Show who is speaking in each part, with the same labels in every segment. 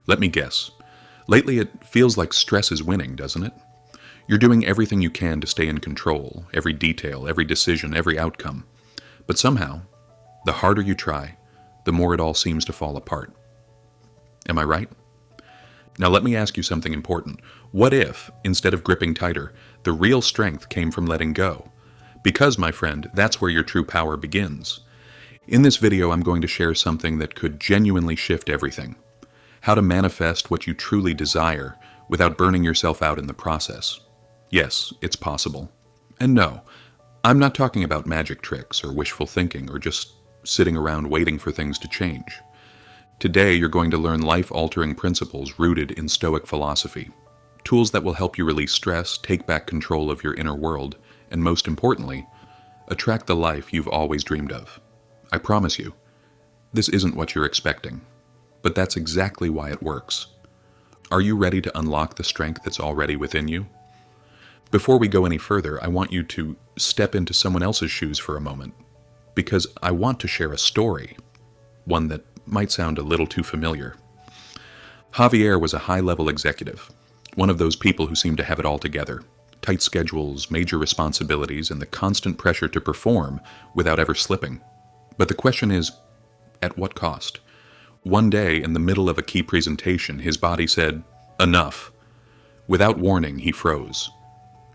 Speaker 1: Let me guess. Lately it feels like stress is winning, doesn't it? You're doing everything you can to stay in control, every detail, every decision, every outcome. But somehow, the harder you try, the more it all seems to fall apart. Am I right? Now let me ask you something important. What if, instead of gripping tighter, the real strength came from letting go? Because, my friend, that's where your true power begins. In this video, I'm going to share something that could genuinely shift everything. How to manifest what you truly desire without burning yourself out in the process. Yes, it's possible. And no, I'm not talking about magic tricks or wishful thinking or just sitting around waiting for things to change. Today, you're going to learn life-altering principles rooted in Stoic philosophy. Tools that will help you release stress, take back control of your inner world, and most importantly, attract the life you've always dreamed of. I promise you, this isn't what you're expecting, but that's exactly why it works. Are you ready to unlock the strength that's already within you? Before we go any further, I want you to step into someone else's shoes for a moment, because I want to share a story, one that might sound a little too familiar. Javier was a high-level executive, one of those people who seem to have it all together. Tight schedules, major responsibilities, and the constant pressure to perform without ever slipping. But the question is, at what cost? One day, in the middle of a key presentation, his body said, "Enough." Without warning, he froze,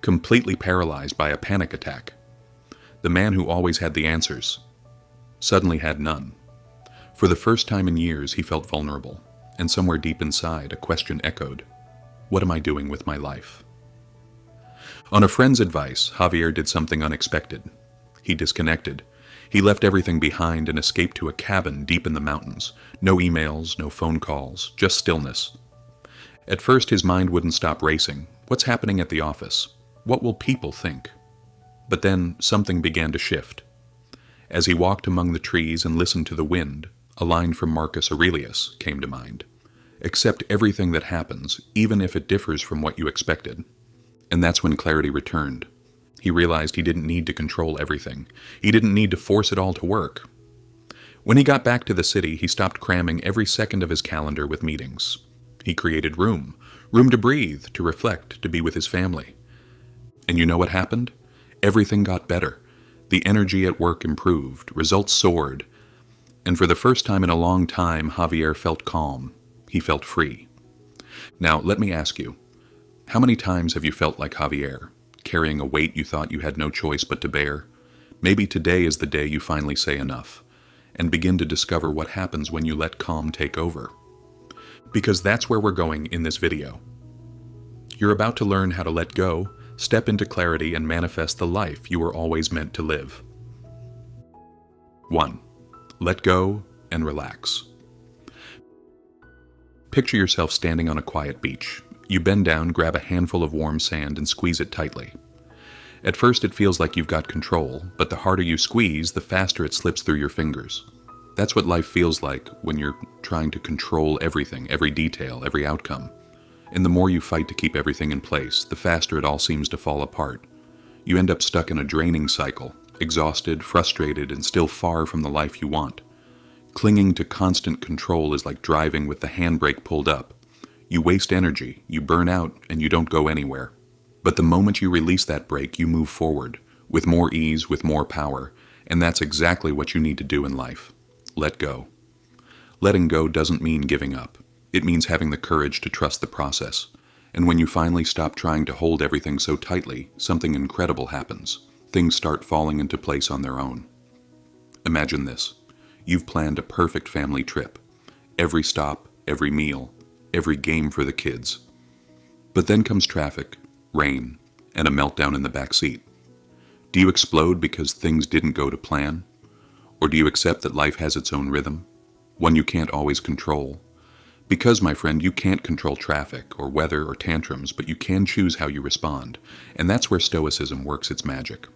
Speaker 1: completely paralyzed by a panic attack. The man who always had the answers suddenly had none. For the first time in years, he felt vulnerable, and somewhere deep inside, a question echoed, "What am I doing with my life?" On a friend's advice, Javier did something unexpected. He disconnected. He left everything behind and escaped to a cabin deep in the mountains. No emails, no phone calls, just stillness. At first, his mind wouldn't stop racing. What's happening at the office? What will people think? But then something began to shift. As he walked among the trees and listened to the wind, a line from Marcus Aurelius came to mind. Accept everything that happens, even if it differs from what you expected. And that's when clarity returned. He realized he didn't need to control everything. He didn't need to force it all to work. When he got back to the city, he stopped cramming every second of his calendar with meetings. He created room to breathe, to reflect, to be with his family. And you know what happened? Everything got better. The energy at work improved, results soared, and for the first time in a long time, Javier felt calm. He felt free. Now, let me ask you, how many times have you felt like Javier, carrying a weight you thought you had no choice but to bear? Maybe today is the day you finally say enough, and begin to discover what happens when you let calm take over. Because that's where we're going in this video. You're about to learn how to let go, step into clarity, and manifest the life you were always meant to live. 1. Let go and relax. Picture yourself standing on a quiet beach. You bend down, grab a handful of warm sand, and squeeze it tightly. At first it feels like you've got control, but the harder you squeeze, the faster it slips through your fingers. That's what life feels like when you're trying to control everything, every detail, every outcome. And the more you fight to keep everything in place, the faster it all seems to fall apart. You end up stuck in a draining cycle, exhausted, frustrated, and still far from the life you want. Clinging to constant control is like driving with the handbrake pulled up. You waste energy, you burn out, and you don't go anywhere. But the moment you release that brake, you move forward, with more ease, with more power, and that's exactly what you need to do in life. Let go. Letting go doesn't mean giving up. It means having the courage to trust the process. And when you finally stop trying to hold everything so tightly, something incredible happens. Things start falling into place on their own. Imagine this. You've planned a perfect family trip. Every stop, every meal, every game for the kids. But then comes traffic, rain, and a meltdown in the back seat. Do you explode because things didn't go to plan? Or do you accept that life has its own rhythm, one you can't always control? Because, my friend, you can't control traffic or weather or tantrums, but you can choose how you respond, and that's where Stoicism works its magic.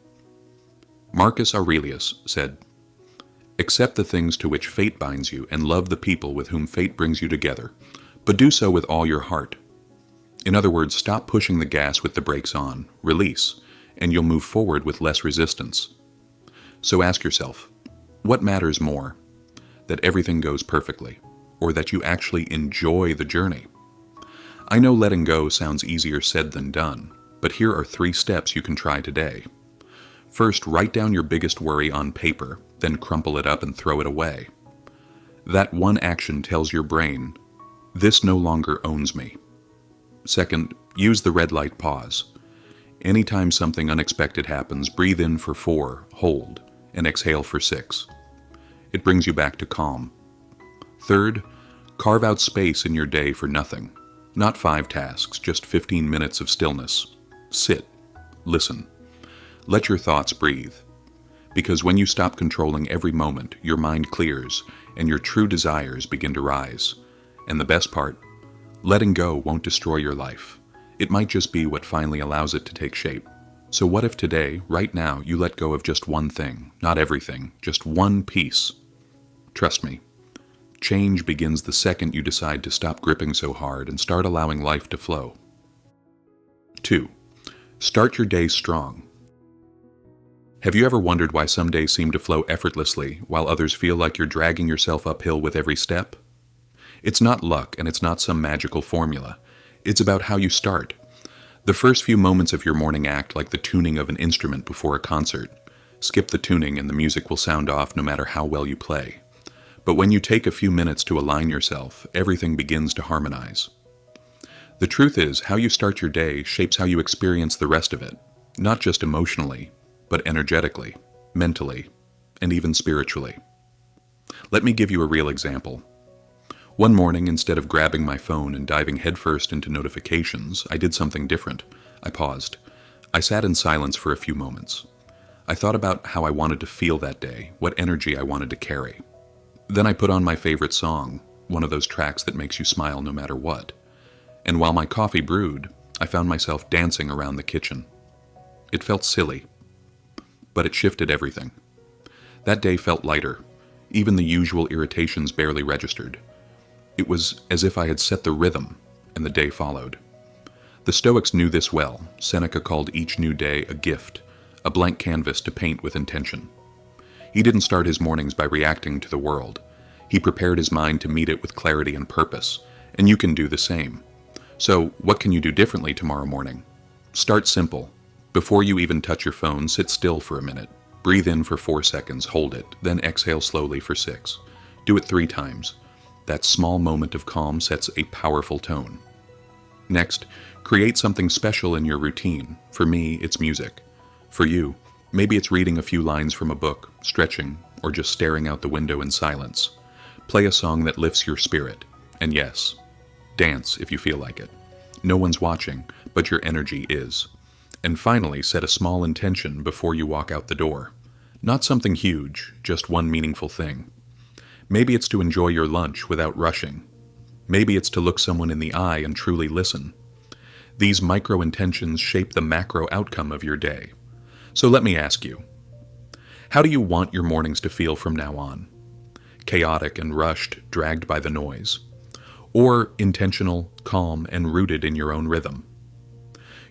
Speaker 1: Marcus Aurelius said, "Accept the things to which fate binds you and love the people with whom fate brings you together, but do so with all your heart." In other words, stop pushing the gas with the brakes on, release, and you'll move forward with less resistance. So ask yourself, what matters more? That everything goes perfectly, or that you actually enjoy the journey. I know letting go sounds easier said than done, but here are 3 steps you can try today. First, write down your biggest worry on paper, then crumple it up and throw it away. That one action tells your brain, this no longer owns me. Second, use the red light pause. Anytime something unexpected happens, breathe in for 4, hold, and exhale for 6. It brings you back to calm. Third, carve out space in your day for nothing. Not 5 tasks, just 15 minutes of stillness. Sit. Listen. Let your thoughts breathe. Because when you stop controlling every moment, your mind clears and your true desires begin to rise. And the best part, letting go won't destroy your life. It might just be what finally allows it to take shape. So what if today, right now, you let go of just one thing, not everything, just one piece? Trust me, change begins the second you decide to stop gripping so hard and start allowing life to flow. 2. Start your day strong. Have you ever wondered why some days seem to flow effortlessly while others feel like you're dragging yourself uphill with every step? It's not luck and it's not some magical formula. It's about how you start. The first few moments of your morning act like the tuning of an instrument before a concert. Skip the tuning and the music will sound off no matter how well you play. But when you take a few minutes to align yourself, everything begins to harmonize. The truth is, how you start your day shapes how you experience the rest of it, not just emotionally, but energetically, mentally, and even spiritually. Let me give you a real example. One morning, instead of grabbing my phone and diving headfirst into notifications, I did something different. I paused. I sat in silence for a few moments. I thought about how I wanted to feel that day, what energy I wanted to carry. Then I put on my favorite song, one of those tracks that makes you smile no matter what. And while my coffee brewed, I found myself dancing around the kitchen. It felt silly, but it shifted everything. That day felt lighter. Even the usual irritations barely registered. It was as if I had set the rhythm, and the day followed. The Stoics knew this well. Seneca called each new day a gift, a blank canvas to paint with intention. He didn't start his mornings by reacting to the world. He prepared his mind to meet it with clarity and purpose, and you can do the same. So, what can you do differently tomorrow morning? Start simple. Before you even touch your phone, sit still for a minute. Breathe in for 4 seconds, hold it, then exhale slowly for 6. Do it 3 times. That small moment of calm sets a powerful tone. Next, create something special in your routine. For me, it's music. For you, maybe it's reading a few lines from a book, stretching, or just staring out the window in silence. Play a song that lifts your spirit. And yes, dance if you feel like it. No one's watching, but your energy is. And finally, set a small intention before you walk out the door. Not something huge, just one meaningful thing. Maybe it's to enjoy your lunch without rushing. Maybe it's to look someone in the eye and truly listen. These micro intentions shape the macro outcome of your day. So let me ask you, how do you want your mornings to feel from now on? Chaotic and rushed, dragged by the noise? Or intentional, calm, and rooted in your own rhythm?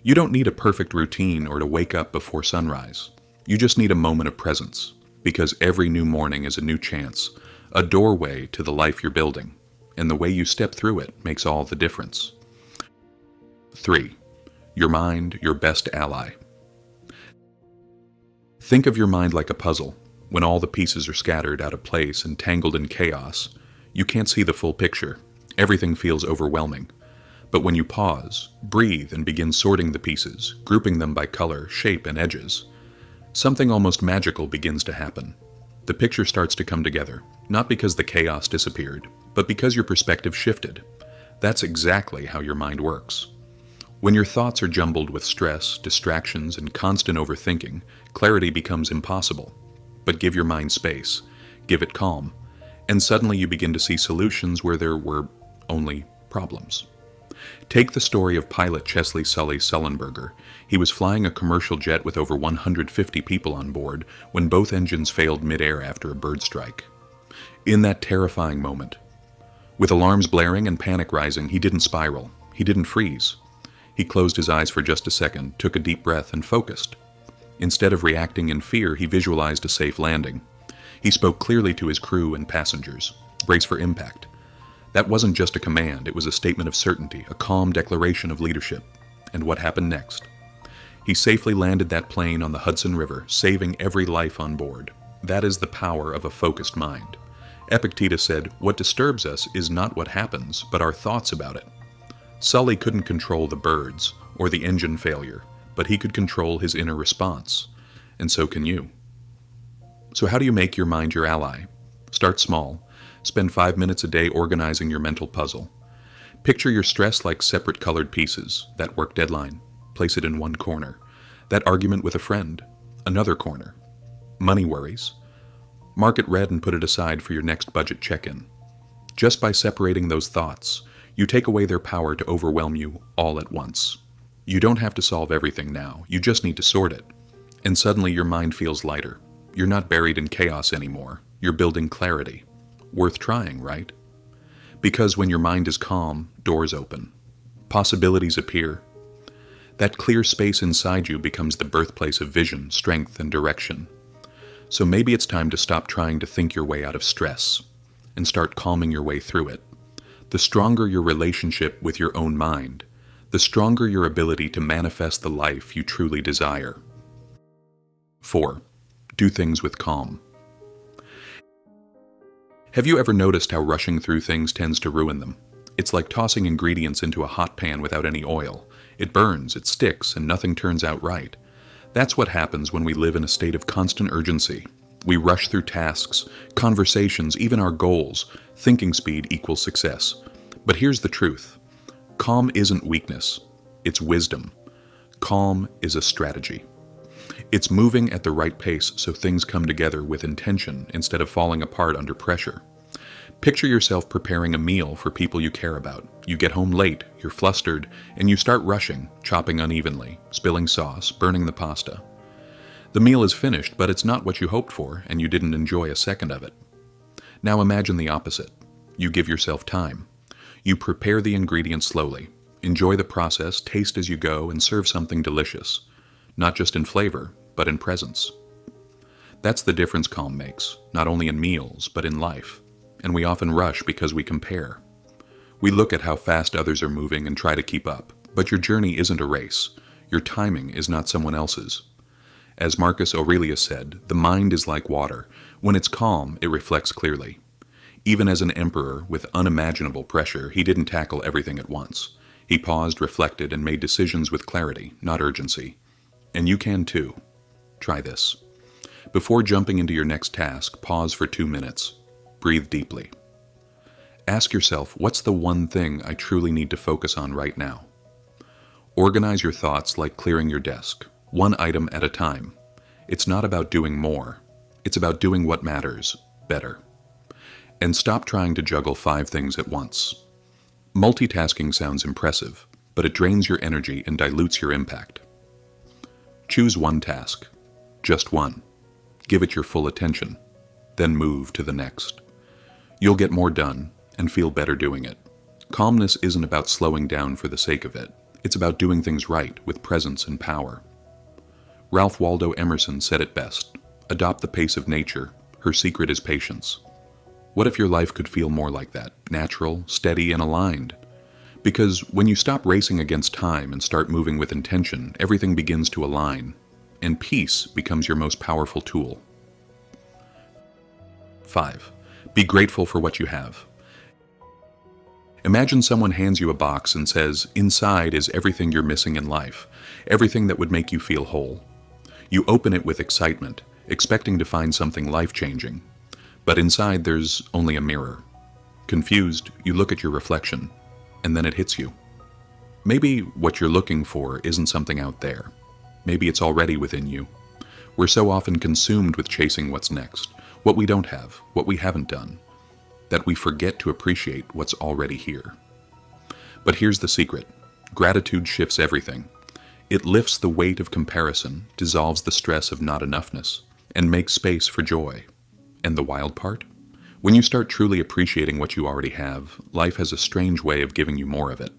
Speaker 1: You don't need a perfect routine or to wake up before sunrise. You just need a moment of presence, because every new morning is a new chance, a doorway to the life you're building, and the way you step through it makes all the difference. 3. Your mind, your best ally. Think of your mind like a puzzle. When all the pieces are scattered, out of place, and tangled in chaos, you can't see the full picture. Everything feels overwhelming. But when you pause, breathe, and begin sorting the pieces, grouping them by color, shape, and edges, something almost magical begins to happen. The picture starts to come together, not because the chaos disappeared, but because your perspective shifted. That's exactly how your mind works. When your thoughts are jumbled with stress, distractions, and constant overthinking, clarity becomes impossible. But give your mind space, give it calm, and suddenly you begin to see solutions where there were only problems. Take the story of pilot Chesley Sully Sullenberger. He was flying a commercial jet with over 150 people on board when both engines failed mid-air after a bird strike. In that terrifying moment, with alarms blaring and panic rising, he didn't spiral. He didn't freeze. He closed his eyes for just a second, took a deep breath, and focused. Instead of reacting in fear, he visualized a safe landing. He spoke clearly to his crew and passengers. Brace for impact. That wasn't just a command, it was a statement of certainty, a calm declaration of leadership. And what happened next? He safely landed that plane on the Hudson River, saving every life on board. That is the power of a focused mind. Epictetus said, "What disturbs us is not what happens, but our thoughts about it." Sully couldn't control the birds or the engine failure, but he could control his inner response. And so can you. So how do you make your mind your ally? Start small. Spend 5 minutes a day organizing your mental puzzle. Picture your stress like separate colored pieces. That work deadline, place it in one corner. That argument with a friend, another corner. Money worries, mark it red and put it aside for your next budget check-in. Just by separating those thoughts, you take away their power to overwhelm you all at once. You don't have to solve everything now, you just need to sort it. And suddenly your mind feels lighter. You're not buried in chaos anymore, you're building clarity. Worth trying, right? Because when your mind is calm, doors open. Possibilities appear. That clear space inside you becomes the birthplace of vision, strength, and direction. So maybe it's time to stop trying to think your way out of stress and start calming your way through it. The stronger your relationship with your own mind, the stronger your ability to manifest the life you truly desire. 4. Do things with calm. Have you ever noticed how rushing through things tends to ruin them? It's like tossing ingredients into a hot pan without any oil. It burns, it sticks, and nothing turns out right. That's what happens when we live in a state of constant urgency. We rush through tasks, conversations, even our goals. Thinking speed equals success. But here's the truth. Calm isn't weakness. It's wisdom. Calm is a strategy. It's moving at the right pace so things come together with intention instead of falling apart under pressure. Picture yourself preparing a meal for people you care about. You get home late, you're flustered, and you start rushing, chopping unevenly, spilling sauce, burning the pasta. The meal is finished, but it's not what you hoped for, and you didn't enjoy a second of it. Now imagine the opposite. You give yourself time. You prepare the ingredients slowly. Enjoy the process, taste as you go, and serve something delicious. Not just in flavor, but in presence. That's the difference calm makes, not only in meals, but in life. And we often rush because we compare. We look at how fast others are moving and try to keep up, but your journey isn't a race. Your timing is not someone else's. As Marcus Aurelius said, the mind is like water. When it's calm, it reflects clearly. Even as an emperor with unimaginable pressure, he didn't tackle everything at once. He paused, reflected, and made decisions with clarity, not urgency. And you can too. Try this. Before jumping into your next task, pause for 2 minutes. Breathe deeply. Ask yourself, what's the one thing I truly need to focus on right now? Organize your thoughts like clearing your desk, one item at a time. It's not about doing more. It's about doing what matters, better. And stop trying to juggle 5 things at once. Multitasking sounds impressive, but it drains your energy and dilutes your impact. Choose one task, just one. Give it your full attention, then move to the next. You'll get more done and feel better doing it. Calmness isn't about slowing down for the sake of it. It's about doing things right with presence and power. Ralph Waldo Emerson said it best. Adopt the pace of nature. Her secret is patience. What if your life could feel more like that, natural, steady, and aligned? Because when you stop racing against time and start moving with intention, everything begins to align, and peace becomes your most powerful tool. 5. Be grateful for what you have. Imagine someone hands you a box and says, inside is everything you're missing in life, everything that would make you feel whole. You open it with excitement, expecting to find something life-changing. But inside there's only a mirror. Confused, you look at your reflection, and then it hits you. Maybe what you're looking for isn't something out there. Maybe it's already within you. We're so often consumed with chasing what's next, what we don't have, what we haven't done, that we forget to appreciate what's already here. But here's the secret. Gratitude shifts everything. It lifts the weight of comparison, dissolves the stress of not enoughness, and makes space for joy. And the wild part? When you start truly appreciating what you already have, life has a strange way of giving you more of it.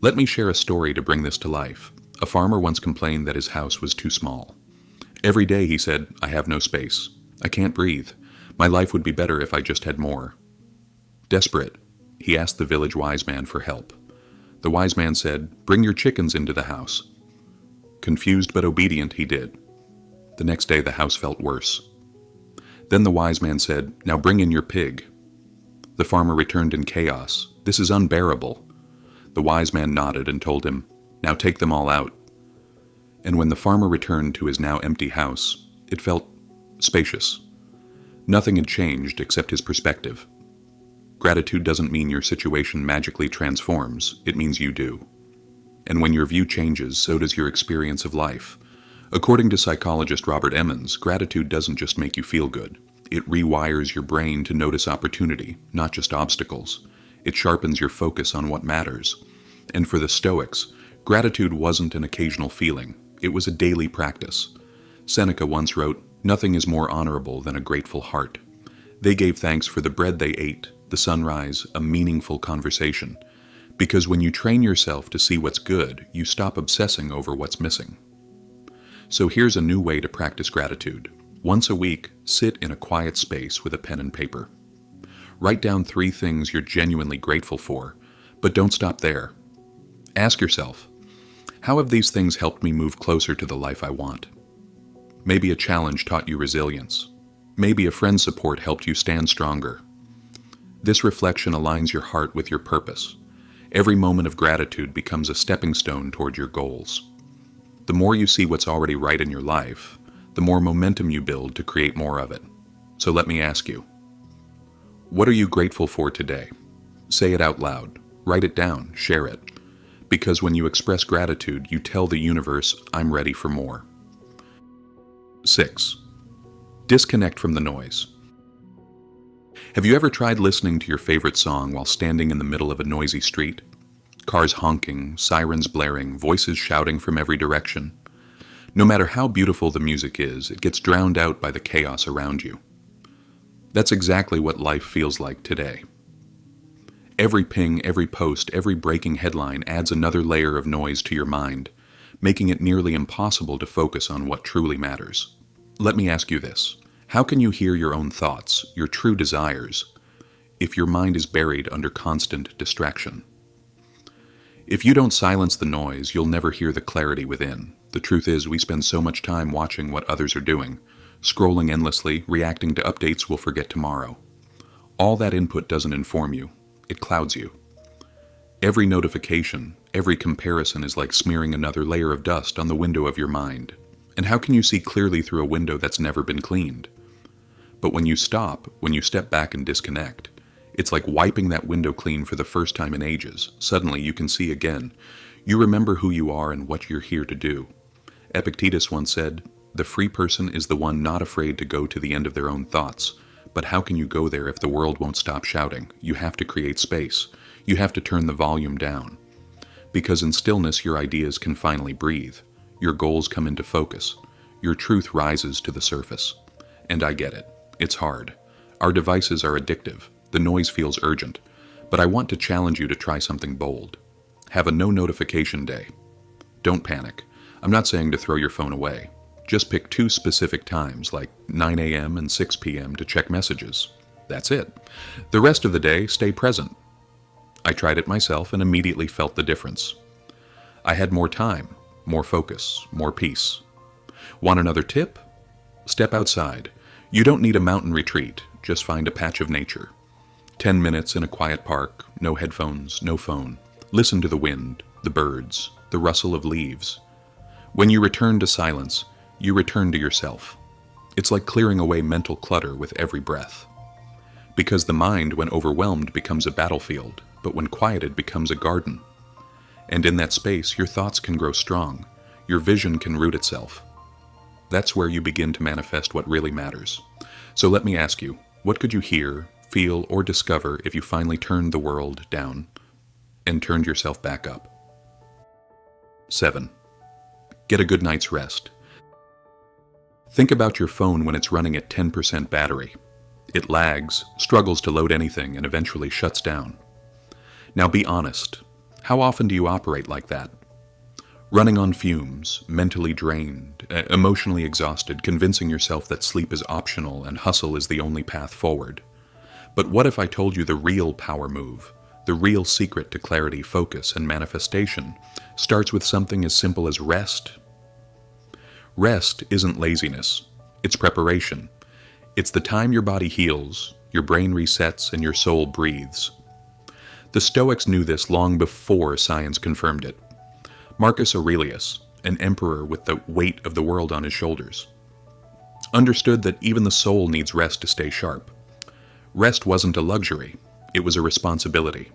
Speaker 1: Let me share a story to bring this to life. A farmer once complained that his house was too small. Every day he said, "I have no space. I can't breathe. My life would be better if I just had more." Desperate, he asked the village wise man for help. The wise man said, "Bring your chickens into the house." Confused but obedient, he did. The next day the house felt worse. Then the wise man said, "Now bring in your pig." The farmer returned in chaos. "This is unbearable." The wise man nodded and told him, "Now take them all out." And when the farmer returned to his now empty house, it felt spacious. Nothing had changed except his perspective. Gratitude doesn't mean your situation magically transforms, it means you do. And when your view changes, so does your experience of life. According to psychologist Robert Emmons, gratitude doesn't just make you feel good. It rewires your brain to notice opportunity, not just obstacles. It sharpens your focus on what matters. And for the Stoics, gratitude wasn't an occasional feeling. It was a daily practice. Seneca once wrote, "Nothing is more honorable than a grateful heart." They gave thanks for the bread they ate, the sunrise, a meaningful conversation. Because when you train yourself to see what's good, you stop obsessing over what's missing. So here's a new way to practice gratitude. Once a week, sit in a quiet space with a pen and paper. Write down 3 things you're genuinely grateful for, but don't stop there. Ask yourself, how have these things helped me move closer to the life I want? Maybe a challenge taught you resilience. Maybe a friend's support helped you stand stronger. This reflection aligns your heart with your purpose. Every moment of gratitude becomes a stepping stone toward your goals. The more you see what's already right in your life, the more momentum you build to create more of it. So let me ask you, what are you grateful for today? Say it out loud. Write it down. Share it. Because when you express gratitude, you tell the universe, "I'm ready for more." 6. Disconnect from the noise. Have you ever tried listening to your favorite song while standing in the middle of a noisy street? Cars honking, sirens blaring, voices shouting from every direction. No matter how beautiful the music is, it gets drowned out by the chaos around you. That's exactly what life feels like today. Every ping, every post, every breaking headline adds another layer of noise to your mind, making it nearly impossible to focus on what truly matters. Let me ask you this. How can you hear your own thoughts, your true desires, if your mind is buried under constant distraction? If you don't silence the noise, you'll never hear the clarity within. The truth is, we spend so much time watching what others are doing, scrolling endlessly, reacting to updates we'll forget tomorrow. All that input doesn't inform you. It clouds you. Every notification, every comparison is like smearing another layer of dust on the window of your mind. And how can you see clearly through a window that's never been cleaned? But when you stop, when you step back and disconnect, it's like wiping that window clean for the first time in ages. Suddenly you can see again. You remember who you are and what you're here to do. Epictetus once said, "The free person is the one not afraid to go to the end of their own thoughts. But how can you go there if the world won't stop shouting? You have to create space. You have to turn the volume down. Because in stillness your ideas can finally breathe. Your goals come into focus. Your truth rises to the surface. And I get it. It's hard. Our devices are addictive. The noise feels urgent. But I want to challenge you to try something bold. Have a no notification day. Don't panic. I'm not saying to throw your phone away. Just pick 2 specific times, like 9 a.m. and 6 p.m. to check messages. That's it. The rest of the day, stay present. I tried it myself and immediately felt the difference. I had more time, more focus, more peace. Want another tip? Step outside. You don't need a mountain retreat. Just find a patch of nature. 10 minutes in a quiet park, no headphones, no phone. Listen to the wind, the birds, the rustle of leaves. When you return to silence, you return to yourself. It's like clearing away mental clutter with every breath. Because the mind, when overwhelmed, becomes a battlefield, but when quieted, becomes a garden. And in that space, your thoughts can grow strong. Your vision can root itself. That's where you begin to manifest what really matters. So let me ask you, what could you hear, feel, or discover if you finally turned the world down and turned yourself back up? 7. Get a good night's rest. Think about your phone when it's running at 10% battery. It lags, struggles to load anything, and eventually shuts down. Now be honest. How often do you operate like that? Running on fumes, mentally drained, emotionally exhausted, convincing yourself that sleep is optional and hustle is the only path forward. But what if I told you the real power move, the real secret to clarity, focus, and manifestation starts with something as simple as rest? Rest isn't laziness. It's preparation. It's the time your body heals, your brain resets, and your soul breathes. The Stoics knew this long before science confirmed it. Marcus Aurelius, an emperor with the weight of the world on his shoulders, understood that even the soul needs rest to stay sharp. Rest wasn't a luxury, it was a responsibility.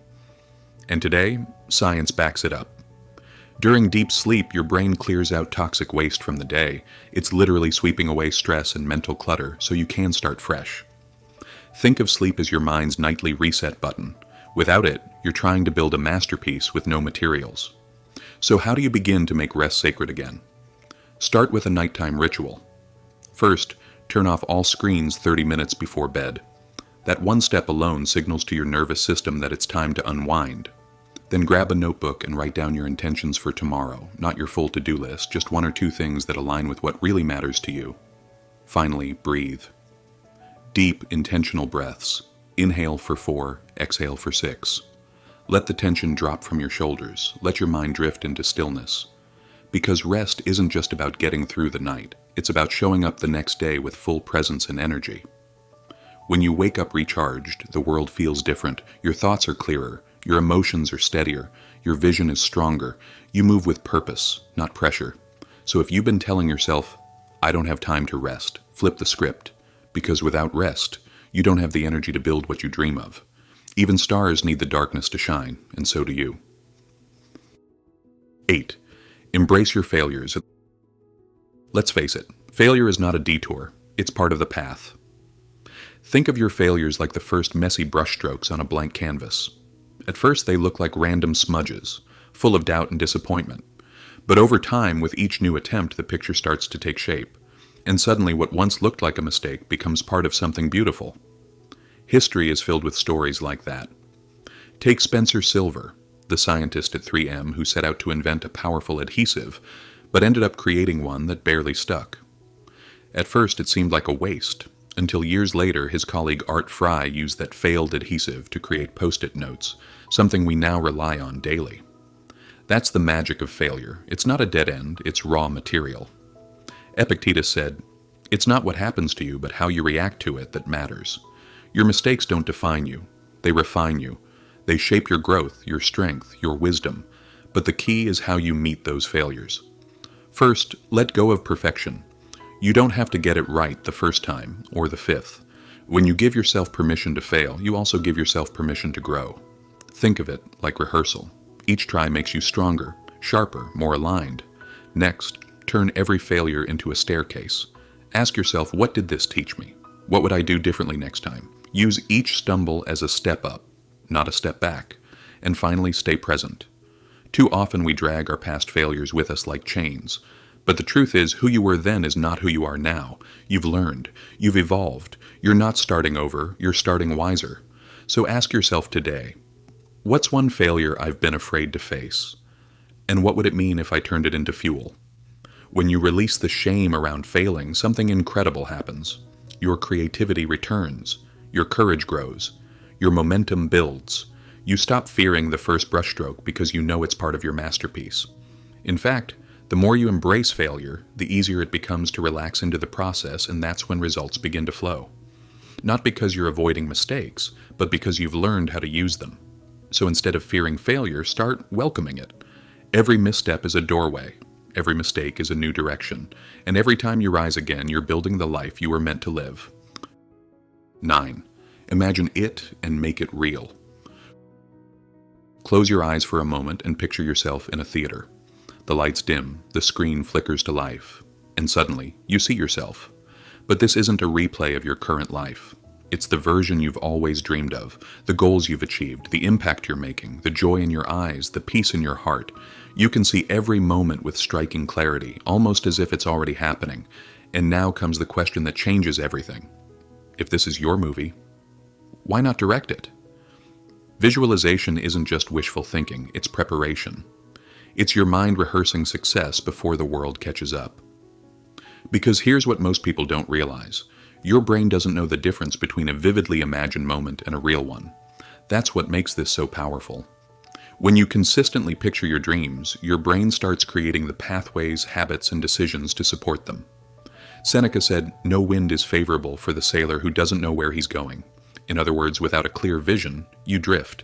Speaker 1: And today, science backs it up. During deep sleep, your brain clears out toxic waste from the day. It's literally sweeping away stress and mental clutter so you can start fresh. Think of sleep as your mind's nightly reset button. Without it, you're trying to build a masterpiece with no materials. So how do you begin to make rest sacred again? Start with a nighttime ritual. First, turn off all screens 30 minutes before bed. That one step alone signals to your nervous system that it's time to unwind. Then grab a notebook and write down your intentions for tomorrow, not your full to-do list, just one or two things that align with what really matters to you. Finally, breathe. Deep, intentional breaths. Inhale for 4, exhale for 6. Let the tension drop from your shoulders. Let your mind drift into stillness. Because rest isn't just about getting through the night. It's about showing up the next day with full presence and energy. When you wake up recharged, the world feels different. Your thoughts are clearer. Your emotions are steadier. Your vision is stronger. You move with purpose, not pressure. So if you've been telling yourself, I don't have time to rest, flip the script. Because without rest, you don't have the energy to build what you dream of. Even stars need the darkness to shine, and so do you. 8. Embrace your failures. Let's face it, failure is not a detour. It's part of the path. Think of your failures like the first messy brushstrokes on a blank canvas. At first, they look like random smudges, full of doubt and disappointment. But over time, with each new attempt, the picture starts to take shape. And suddenly, what once looked like a mistake becomes part of something beautiful. History is filled with stories like that. Take Spencer Silver, the scientist at 3M who set out to invent a powerful adhesive, but ended up creating one that barely stuck. At first, it seemed like a waste, until years later his colleague Art Fry used that failed adhesive to create Post-it notes, something we now rely on daily. That's the magic of failure. It's not a dead end, it's raw material. Epictetus said, "It's not what happens to you, but how you react to it that matters. Your mistakes don't define you. They refine you. They shape your growth, your strength, your wisdom. But the key is how you meet those failures. First, let go of perfection. You don't have to get it right the first time, or the 5th. When you give yourself permission to fail, you also give yourself permission to grow. Think of it like rehearsal. Each try makes you stronger, sharper, more aligned. Next, turn every failure into a staircase. Ask yourself, what did this teach me? What would I do differently next time? Use each stumble as a step up, not a step back. And finally, stay present. Too often we drag our past failures with us like chains. But the truth is, who you were then is not who you are now. You've learned. You've evolved. You're not starting over. You're starting wiser. So ask yourself today, what's one failure I've been afraid to face? And what would it mean if I turned it into fuel? When you release the shame around failing, something incredible happens. Your creativity returns. Your courage grows. Your momentum builds. You stop fearing the first brushstroke because you know it's part of your masterpiece. In fact, the more you embrace failure, the easier it becomes to relax into the process, and that's when results begin to flow. Not because you're avoiding mistakes, but because you've learned how to use them. So instead of fearing failure, start welcoming it. Every misstep is a doorway. Every mistake is a new direction. And every time you rise again, you're building the life you were meant to live. 9. Imagine it and make it real. Close your eyes for a moment and picture yourself in a theater. The lights dim, the screen flickers to life, and suddenly, you see yourself. But this isn't a replay of your current life. It's the version you've always dreamed of, the goals you've achieved, the impact you're making, the joy in your eyes, the peace in your heart. You can see every moment with striking clarity, almost as if it's already happening. And now comes the question that changes everything. If this is your movie, why not direct it? Visualization isn't just wishful thinking, it's preparation. It's your mind rehearsing success before the world catches up. Because here's what most people don't realize. Your brain doesn't know the difference between a vividly imagined moment and a real one. That's what makes this so powerful. When you consistently picture your dreams, your brain starts creating the pathways, habits, and decisions to support them. Seneca said, "No wind is favorable for the sailor who doesn't know where he's going." In other words, without a clear vision, you drift.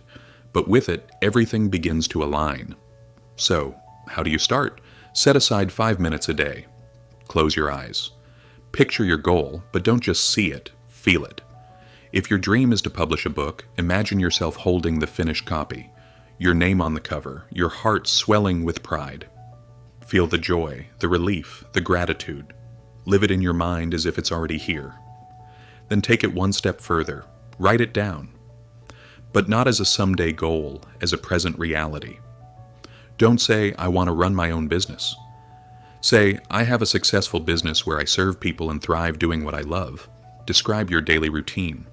Speaker 1: But with it, everything begins to align. So, how do you start? Set aside 5 minutes a day. Close your eyes. Picture your goal, but don't just see it, feel it. If your dream is to publish a book, imagine yourself holding the finished copy, your name on the cover, your heart swelling with pride. Feel the joy, the relief, the gratitude. Live it in your mind as if it's already here. Then take it one step further. Write it down. But not as a someday goal, as a present reality. Don't say, "I want to run my own business." Say, "I have a successful business where I serve people and thrive doing what I love." Describe your daily routine.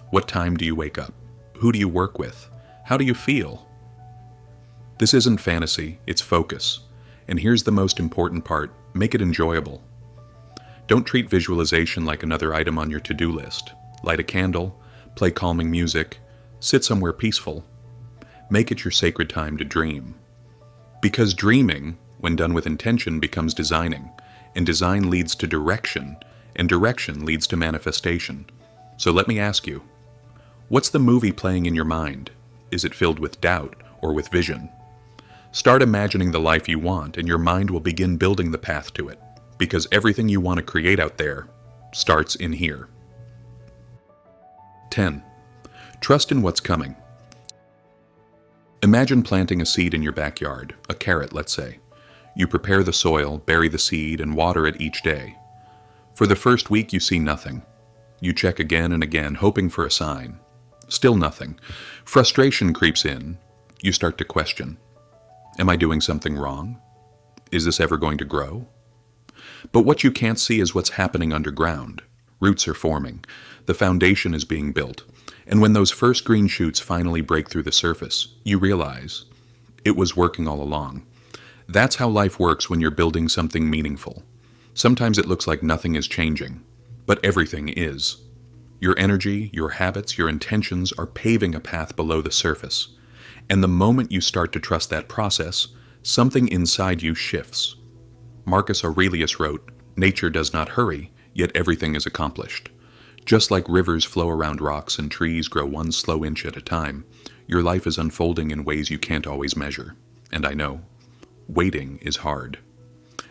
Speaker 1: What time do you wake up? Who do you work with? How do you feel? This isn't fantasy, it's focus. And here's the most important part, make it enjoyable. Don't treat visualization like another item on your to-do list. Light a candle, play calming music, sit somewhere peaceful. Make it your sacred time to dream. Because dreaming, when done with intention, becomes designing, and design leads to direction, and direction leads to manifestation. So let me ask you, what's the movie playing in your mind? Is it filled with doubt or with vision? Start imagining the life you want, and your mind will begin building the path to it, because everything you want to create out there starts in here. 10. Trust in what's coming. Imagine planting a seed in your backyard, a carrot, let's say. You prepare the soil, bury the seed, and water it each day. For the first week, you see nothing. You check again and again, hoping for a sign. Still nothing. Frustration creeps in. You start to question. Am I doing something wrong? Is this ever going to grow? But what you can't see is what's happening underground. Roots are forming. The foundation is being built. And when those first green shoots finally break through the surface, you realize it was working all along. That's how life works when you're building something meaningful. Sometimes it looks like nothing is changing, but everything is. Your energy, your habits, your intentions are paving a path below the surface. And the moment you start to trust that process, something inside you shifts. Marcus Aurelius wrote, "Nature does not hurry, yet everything is accomplished." Just like rivers flow around rocks and trees grow one slow inch at a time, your life is unfolding in ways you can't always measure. And I know, waiting is hard.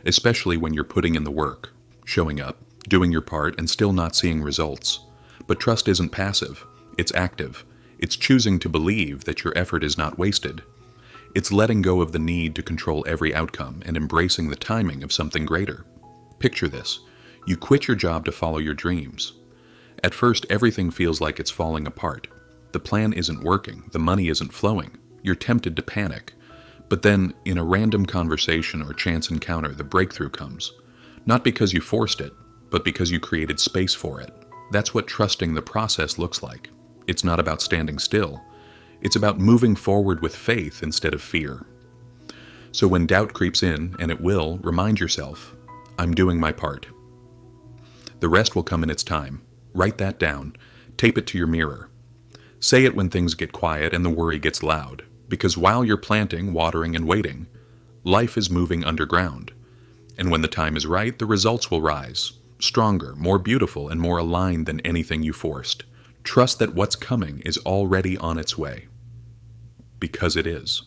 Speaker 1: Especially when you're putting in the work, showing up, doing your part, and still not seeing results. But trust isn't passive, it's active. It's choosing to believe that your effort is not wasted. It's letting go of the need to control every outcome and embracing the timing of something greater. Picture this. You quit your job to follow your dreams. At first, everything feels like it's falling apart. The plan isn't working, the money isn't flowing. You're tempted to panic. But then, in a random conversation or chance encounter, the breakthrough comes. Not because you forced it, but because you created space for it. That's what trusting the process looks like. It's not about standing still. It's about moving forward with faith instead of fear. So when doubt creeps in, and it will, remind yourself, I'm doing my part. The rest will come in its time. Write that down. Tape it to your mirror. Say it when things get quiet and the worry gets loud. Because while you're planting, watering, and waiting, life is moving underground. And when the time is right, the results will rise. Stronger, more beautiful, and more aligned than anything you forced. Trust that what's coming is already on its way. Because it is.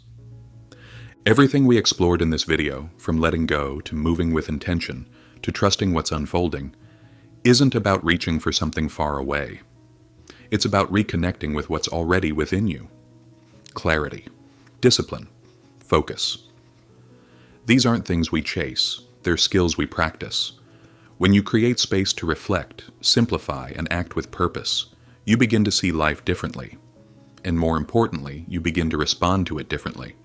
Speaker 1: Everything we explored in this video, from letting go to moving with intention to trusting what's unfolding, isn't about reaching for something far away. It's about reconnecting with what's already within you. Clarity, discipline, focus. These aren't things we chase, they're skills we practice. When you create space to reflect, simplify, and act with purpose, you begin to see life differently. And more importantly, you begin to respond to it differently.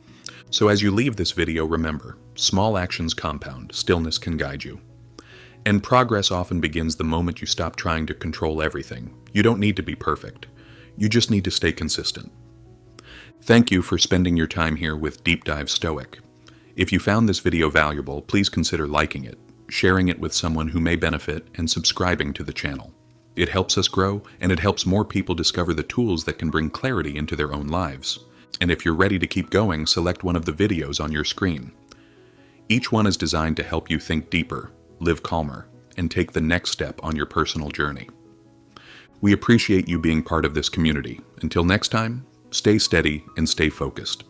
Speaker 1: So as you leave this video, remember, small actions compound, stillness can guide you. And progress often begins the moment you stop trying to control everything. You don't need to be perfect. You just need to stay consistent. Thank you for spending your time here with Deep Dive Stoic. If you found this video valuable, please consider liking it. sharing it with someone who may benefit, and subscribing to the channel. It helps us grow, and it helps more people discover the tools that can bring clarity into their own lives. And if you're ready to keep going, select one of the videos on your screen. Each one is designed to help you think deeper, live calmer, and take the next step on your personal journey. We appreciate you being part of this community. Until next time, stay steady and stay focused.